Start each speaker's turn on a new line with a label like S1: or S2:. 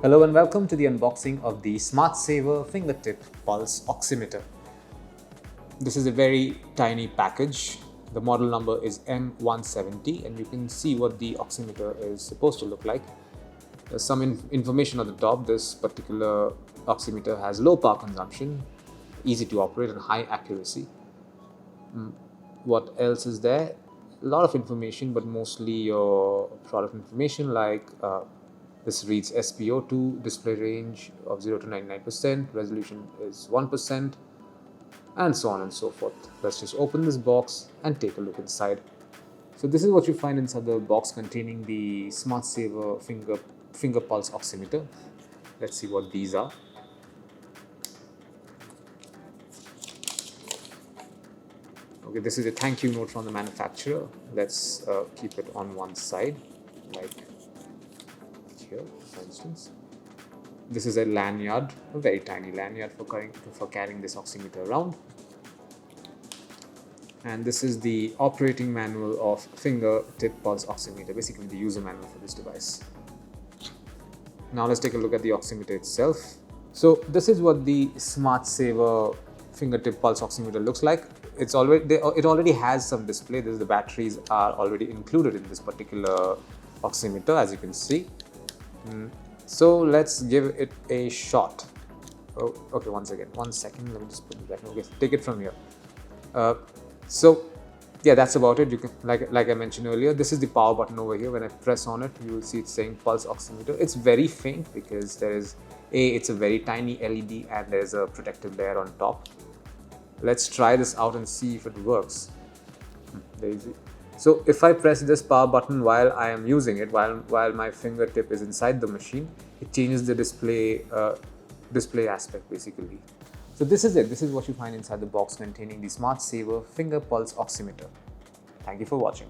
S1: Hello and welcome to the unboxing of the Smart Saver Fingertip Pulse Oximeter. This is a very tiny package. The model number is M170 and you can see what the oximeter is supposed to look like. There's some information at the top. This particular oximeter has low power consumption, easy to operate and high accuracy. What else is there? A lot of information, but mostly your product information like this reads SpO2, display range of 0 to 99%, resolution is 1%, and so on and so forth. Let's just open this box and take a look inside. So this is what you find inside the box containing the Smart Saver finger pulse oximeter. Let's see what these are. Okay, this is a thank you note from the manufacturer. Let's keep it on one side, like here, for instance. This is a lanyard, a very tiny lanyard for carrying this oximeter around. And this is the operating manual of fingertip pulse oximeter, basically the user manual for this device. Now let's take a look at the oximeter itself. So this is what the Smart Saver fingertip pulse oximeter looks like. It already has some display. The batteries are already included in this particular oximeter, as you can see. So let's give it a shot. Oh, okay, one second. Let me just put it back. Okay, take it from here. So yeah, that's about it. You can, like I mentioned earlier, this is the power button over here. When I press on it, you will see it saying pulse oximeter. It's very faint because it's a very tiny LED and there's a protective layer on top. Let's try this out and see if it works. So if I press this power button while I am using it, while my fingertip is inside the machine, it changes the display aspect basically. So this is it. This is what you find inside the box containing the Smart Saver Finger Pulse Oximeter. Thank you for watching.